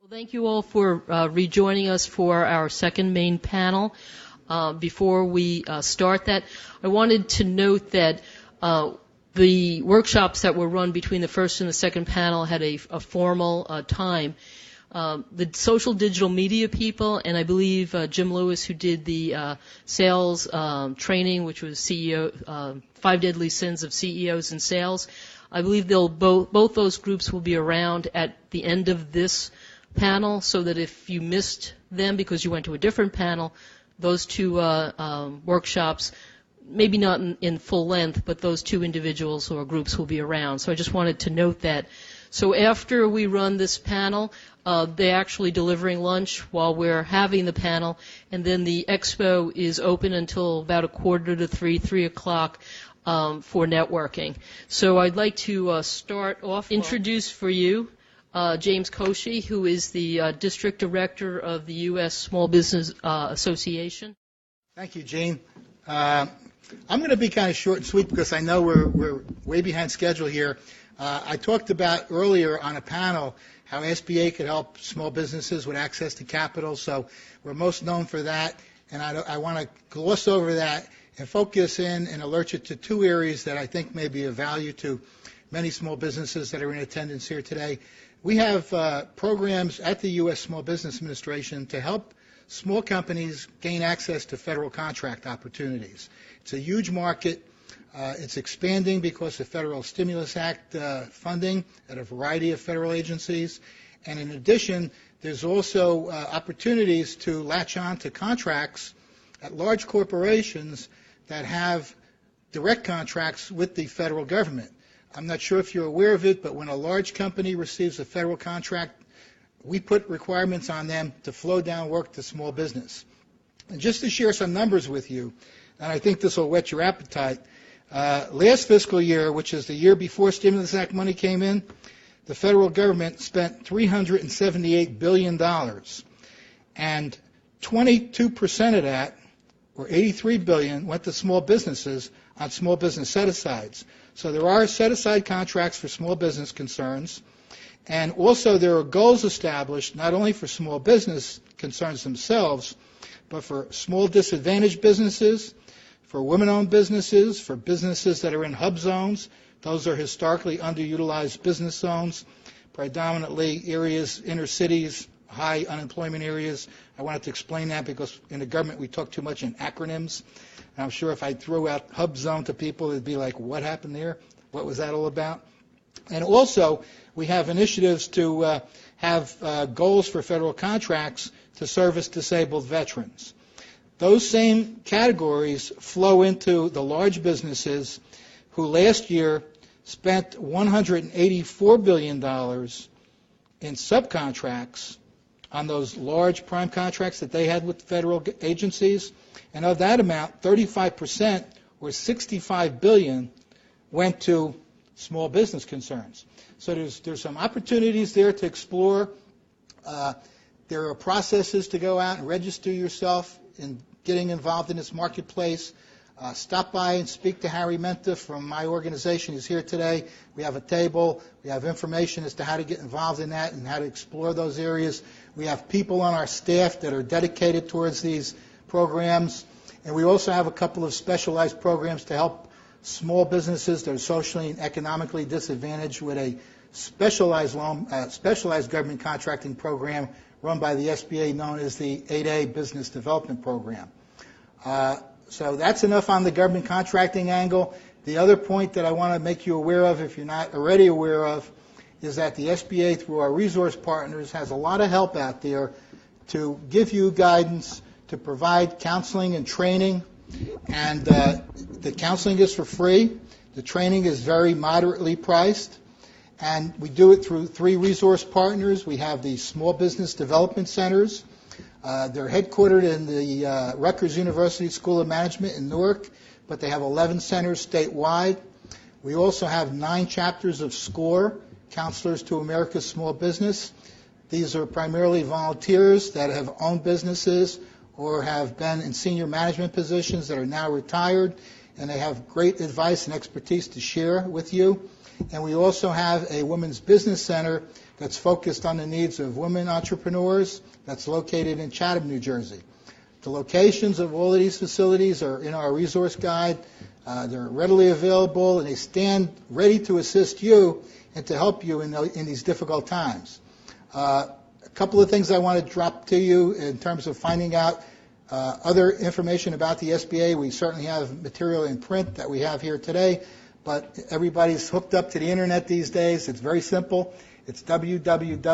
Well, thank you all for rejoining us for our second main panel. Before we start that, I wanted to note that the workshops that were run between the first and the second panel had a formal time. The social digital media people, and I believe Jim Lewis, who did the sales training, which was CEO, 5 Deadly Sins of CEOs in Sales, I believe both those groups will be around at the end of this panel, so that if you missed them because you went to a different panel, those two workshops, maybe not in full length, but those two individuals or groups will be around. So I just wanted to note that. So after we run this panel, they're actually delivering lunch while we're having the panel, and then the expo is open until about 2:45, 3 o'clock for networking. So I'd like to start off, introduce for you James Kocsi, who is the District Director of the U.S. Small Business Association. Thank you, Gene. I'm going to be kind of short and sweet because I know we're way behind schedule here. I talked about earlier on a panel how SBA could help small businesses with access to capital, so we're most known for that, and I want to gloss over that and focus in and alert you to two areas that I think may be of value to many small businesses that are in attendance here today. We have programs at the U.S. Small Business Administration to help small companies gain access to federal contract opportunities. It's a huge market. It's expanding because of Federal Stimulus Act funding at a variety of federal agencies. And in addition, there's also opportunities to latch on to contracts at large corporations that have direct contracts with the federal government. I'm not sure if you're aware of it, but when a large company receives a federal contract, we put requirements on them to flow down work to small business. And just to share some numbers with you, and I think this will whet your appetite, last fiscal year, which is the year before Stimulus Act money came in, the federal government spent $378 billion, and 22% of that, or $83 billion, went to small businesses on small business set-asides. So there are set-aside contracts for small business concerns, and also there are goals established not only for small business concerns themselves, but for small disadvantaged businesses, for women-owned businesses, for businesses that are in hub zones. Those are historically underutilized business zones, predominantly areas, inner cities, high unemployment areas. I wanted to explain that because in the government we talk too much in acronyms. And I'm sure if I threw out hub zone to people, it'd be like, what happened there? What was that all about? And also, we have initiatives to have goals for federal contracts to service disabled veterans. Those same categories flow into the large businesses who last year spent $184 billion in subcontracts on those large prime contracts that they had with federal agencies. And of that amount, 35%, or $65 billion, went to small business concerns. So there's some opportunities there to explore. There are processes to go out and register yourself in getting involved in this marketplace. Stop by and speak to Harry Menta from my organization. He's here today. We have a table. We have information as to how to get involved in that and how to explore those areas. We have people on our staff that are dedicated towards these programs. And we also have a couple of specialized programs to help small businesses that are socially and economically disadvantaged with a specialized government contracting program run by the SBA known as the 8A Business Development Program. So that's enough on the government contracting angle. The other point that I want to make you aware of, if you're not already aware of, is that the SBA, through our resource partners, has a lot of help out there to give you guidance, to provide counseling and training. And the counseling is for free. The training is very moderately priced. And we do it through 3 resource partners. We have the Small Business Development Centers. They're headquartered in the Rutgers University School of Management in Newark, but they have 11 centers statewide. We also have 9 chapters of SCORE, Counselors to America's Small Business. These are primarily volunteers that have owned businesses or have been in senior management positions that are now retired, and they have great advice and expertise to share with you. And we also have a Women's Business Center that's focused on the needs of women entrepreneurs, that's located in Chatham, New Jersey. The locations of all of these facilities are in our resource guide. They're readily available, and they stand ready to assist you and to help you in these difficult times. A couple of things I want to drop to you in terms of finding out other information about the SBA. We certainly have material in print that we have here today, but everybody's hooked up to the internet these days. It's very simple. It's www.sba.gov.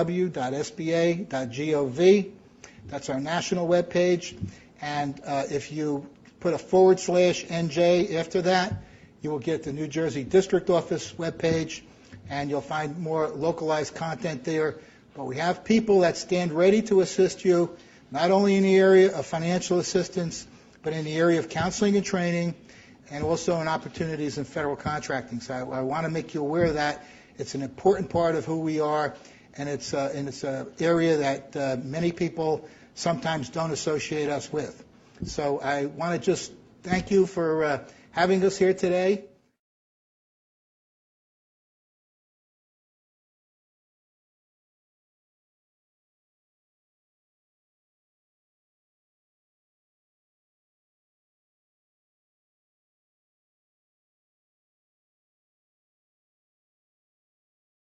That's our national web page. And if you put a /NJ after that, you will get the New Jersey District Office web page, and you'll find more localized content there. But we have people that stand ready to assist you, not only in the area of financial assistance, but in the area of counseling and training, and also in opportunities in federal contracting. So I want to make you aware of that. It's an important part of who we are, and it's an area that many people sometimes don't associate us with. So I want to just thank you for having us here today.